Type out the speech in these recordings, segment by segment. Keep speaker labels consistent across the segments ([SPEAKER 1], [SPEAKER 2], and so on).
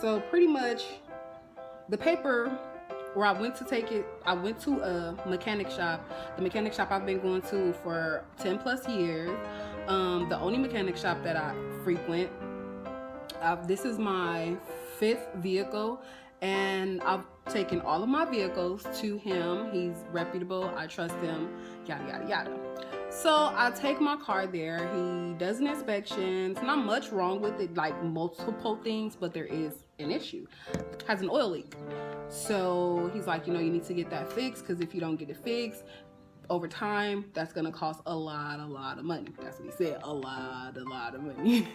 [SPEAKER 1] So pretty much the paper where I went to take it, I went to a mechanic shop. The mechanic shop I've been going to for 10 plus years. The only mechanic shop that I frequent. This is my 5th vehicle, and I've taken all of my vehicles to him. He's reputable, I trust him, yada yada yada. So I take my car there. He does an inspection. Not much wrong with it, like multiple things, but there is an issue. It has an oil leak. So he's like, you know, you need to get that fixed, because if you don't get it fixed over time, that's gonna cost a lot of money. That's what he said, a lot of money.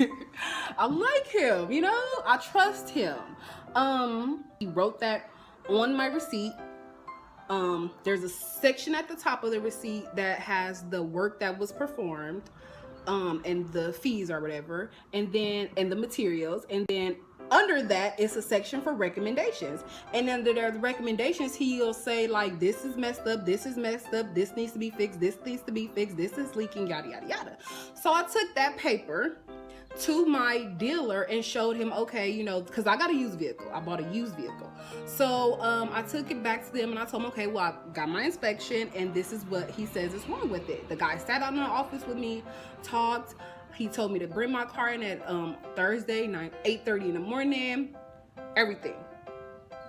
[SPEAKER 1] I like him, you know, I trust him. He wrote that on my receipt. There's a section at the top of the receipt that has the work that was performed, and the fees or whatever, and the materials, and then under that is a section for recommendations. And under there, the recommendations, he'll say like, this is messed up, this is messed up, this needs to be fixed, this needs to be fixed, this is leaking, yada yada yada. So I took that paper to my dealer and showed him, okay, you know, because I got a used vehicle. I bought a used vehicle. So I took it back to them and I told him, okay, well, I got my inspection and this is what he says is wrong with it. The guy sat out in the office with me, talked. He told me to bring my car in at Thursday night, 8:30 in the morning, everything.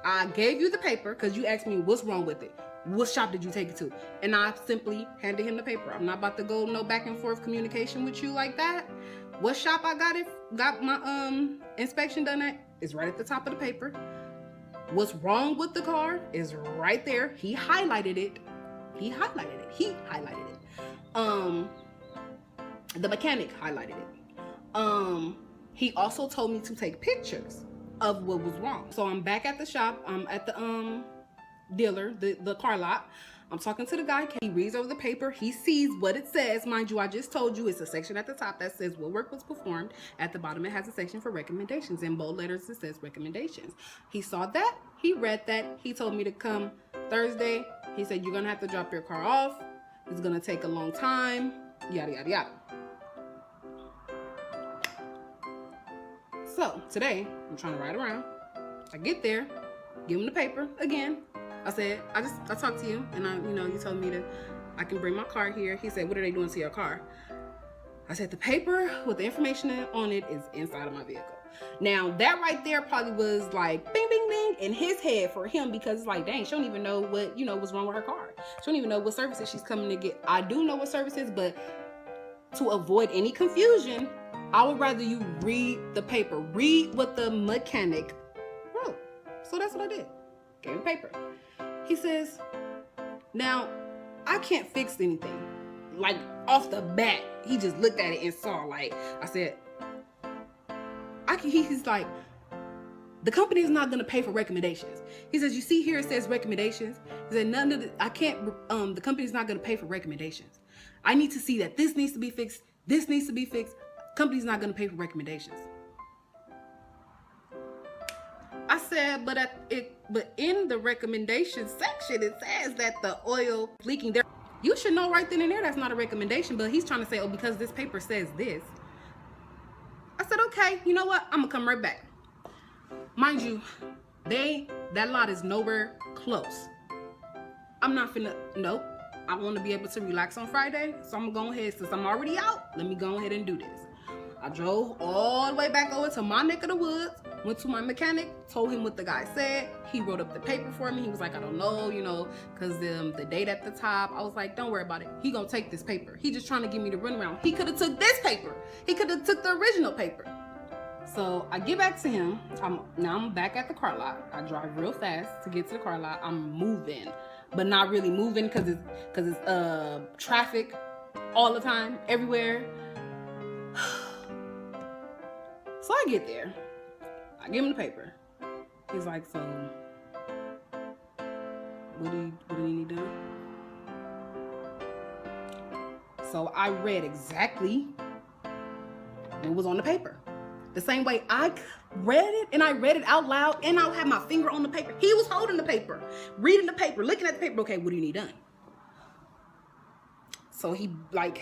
[SPEAKER 1] I gave you the paper because you asked me what's wrong with it. What shop did you take it to? And I simply handed him the paper. I'm not about to go no back and forth communication with you like that. What shop I got my inspection done at is right at the top of the paper. What's wrong with the car is right there. He highlighted it. The mechanic highlighted it. He also told me to take pictures of what was wrong. So I'm back at the shop. I'm at the dealer, the car lot. I'm talking to the guy. He reads over the paper. He sees what it says. Mind you, I just told you it's a section at the top that says what work was performed. At the bottom, it has a section for recommendations. In bold letters, it says recommendations. He saw that. He read that. He told me to come Thursday. He said, you're going to have to drop your car off. It's going to take a long time. Yada, yada, yada. So today, I'm trying to ride around. I get there, give him the paper again. I said, I talked to you, and you told me I can bring my car here. He said, what are they doing to your car? I said, the paper with the information on it is inside of my vehicle. Now that right there probably was like bing, bing, bing in his head for him, because it's like, dang, she don't even know what, what's wrong with her car. She don't even know what services she's coming to get. I do know what services, but to avoid any confusion, I would rather you read the paper. Read what the mechanic wrote. So that's what I did. Gave him the paper. He says, now, I can't fix anything. Like, off the bat, he just looked at it and saw, like, I said, he's like, the company is not going to pay for recommendations. He says, you see here it says recommendations. He said, the company's not going to pay for recommendations. I need to see that this needs to be fixed. This needs to be fixed. Company's not going to pay for recommendations. I said, but in the recommendations section, it says that the oil leaking there. You should know right then and there that's not a recommendation, but he's trying to say, oh, because this paper says this. I said, okay, you know what? I'm gonna come right back. Mind you, that lot is nowhere close. I'm not finna, nope. I want to be able to relax on Friday, so I'm gonna go ahead, since I'm already out, let me go ahead and do this. I drove all the way back over to my neck of the woods, went to my mechanic, told him what the guy said. He wrote up the paper for me. He was like, I don't know, because the date at the top. I was like, don't worry about it. He gonna take this paper. He just trying to give me the runaround. He could have took this paper. He could have took the original paper. So I get back to him. Now I'm back at the car lot. I drive real fast to get to the car lot. I'm moving, but not really moving because it's traffic all the time, everywhere. So I get there. I give him the paper. He's like, so what do you need done? So I read exactly what was on the paper. The same way I read it, and I read it out loud, and I had my finger on the paper. He was holding the paper, reading the paper, looking at the paper. Okay, what do you need done? So he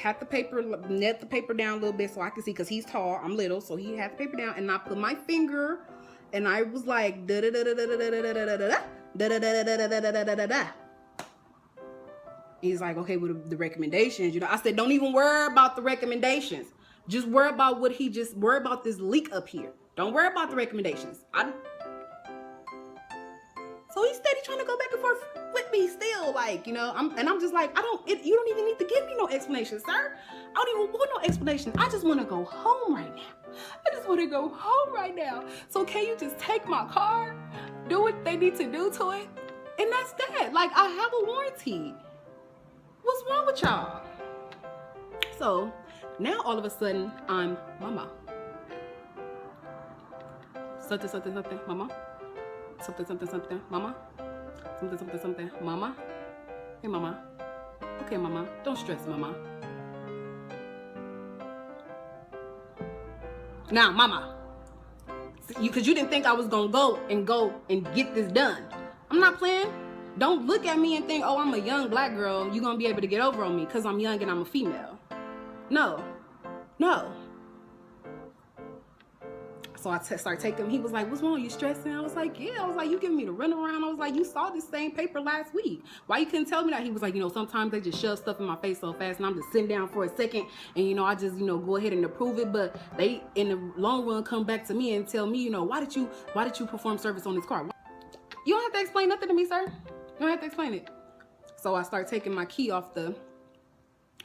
[SPEAKER 1] had the paper, knit the paper down a little bit so I can see, because he's tall, I'm little. So he had the paper down, and I put my finger And I was like, da da da da da da da da da da da da da da da da da. He's like, okay, with the recommendations, you know. I said, don't even worry about the recommendations. Just worry about worry about this leak up here. Don't worry about the recommendations. So he's steady trying to go back and forth with me still, like, you know. I'm just like, you don't even need to give me no explanation, sir. I don't even want no explanation. I just want to go home right now. I just want to go home right now. So can you just take my car, do what they need to do to it, and that's that. Like, I have a warranty. What's wrong with y'all? So now all of a sudden I'm mama. Something, something, something, mama. Something, something, something, mama. Something, something, something, mama. Hey, mama. Okay, mama. Don't stress, mama. Now, mama. Because you didn't think I was going to go and get this done. I'm not playing. Don't look at me and think, oh, I'm a young black girl. You're going to be able to get over on me because I'm young and I'm a female. No. No. So I started taking him. He was like, what's wrong? You stressing? I was like, yeah. I was like, you giving me the runaround. I was like, you saw this same paper last week. Why you couldn't tell me that? He was like, you know, sometimes they just shove stuff in my face so fast and I'm just sitting down for a second and, you know, I just, you know, go ahead and approve it. But they, in the long run, come back to me and tell me, you know, why did you perform service on this car? You don't have to explain nothing to me, sir. You don't have to explain it. So I started taking my key off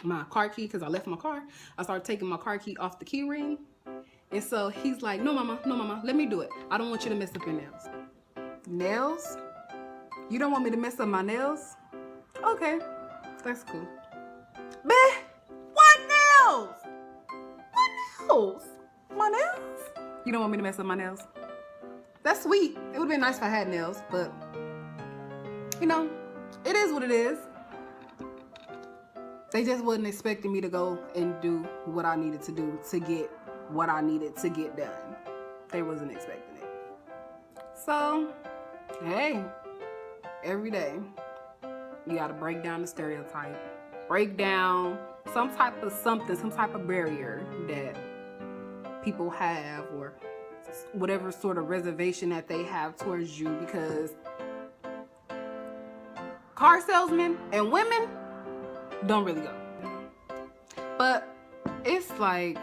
[SPEAKER 1] my car key because I left my car. I started taking my car key off the key ring. And so he's like, no, mama, let me do it. I don't want you to mess up your nails. Nails? You don't want me to mess up my nails? Okay, that's cool. Bah, what nails? What nails? My nails? You don't want me to mess up my nails? That's sweet. It would have been nice if I had nails, but, you know, it is what it is. They just wasn't expecting me to go and do what I needed to do to get what I needed to get done. They wasn't expecting it. So, hey, every day you gotta break down the stereotype, break down some type of barrier that people have or whatever sort of reservation that they have towards you, because car salesmen and women don't really go. But it's like,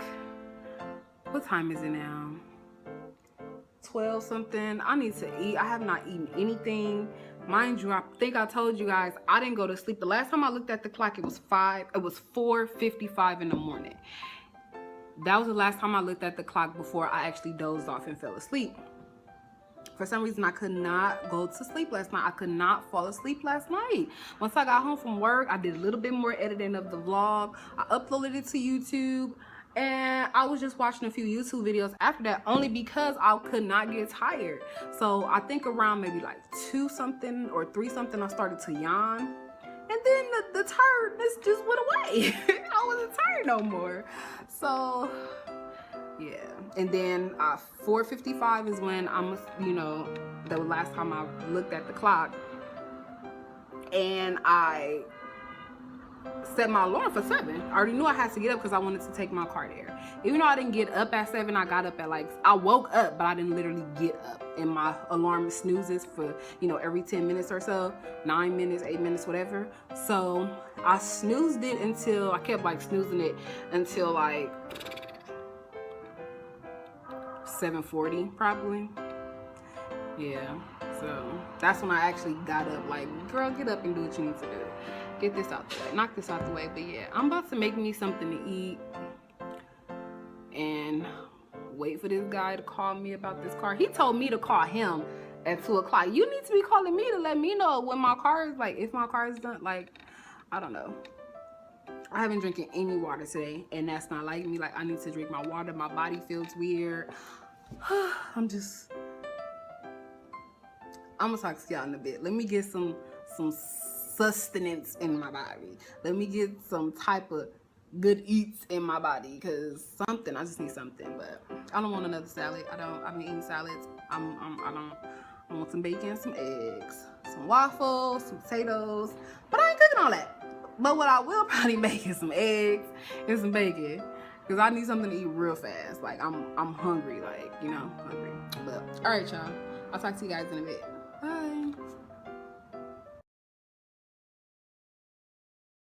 [SPEAKER 1] what time is it now? 12 something. I need to eat. I have not eaten anything. Mind you, I think I told you guys I didn't go to sleep. The last time I looked at the clock, it was 4:55 in the morning. That was the last time I looked at the clock before I actually dozed off and fell asleep. For some reason, I could not go to sleep last night. I could not fall asleep last night. Once I got home from work, I did a little bit more editing of the vlog. I uploaded it to YouTube. And I was just watching a few YouTube videos after that, only because I could not get tired. So I think around maybe like 2 something or 3 something, I started to yawn. And then the tiredness just went away. I wasn't tired no more. So, yeah. And then 4:55 is when the last time I looked at the clock. And I set my alarm for 7. I already knew I had to get up because I wanted to take my car there. Even though I didn't get up at 7, I got up at I woke up, but I didn't literally get up. And my alarm snoozes for, every 10 minutes or so, 9 minutes, 8 minutes, whatever. So I snoozed it until, I kept snoozing it until 7:40 probably. Yeah, so that's when I actually got up, girl, get up and do what you need to do. Get this out the way, knock this out the way. But yeah, I'm about to make me something to eat and wait for this guy to call me about this car. He told me to call him at 2 o'clock. You need to be calling me to let me know when my car is, if my car is done. I don't know. I haven't drinking any water today, and that's not like me. I need to drink my water. My body feels weird. I'm gonna talk to y'all in a bit. Let me get some sustenance in my body. Let me get some type of good eats in my body, because I just need something. But I don't want another salad. I've been eating salads. I want some bacon, some eggs, some waffles, some potatoes, but I ain't cooking all that. But what I will probably make is some eggs and some bacon, because I need something to eat real fast. I'm hungry, hungry. But All right, y'all. I'll talk to you guys in a bit. Bye.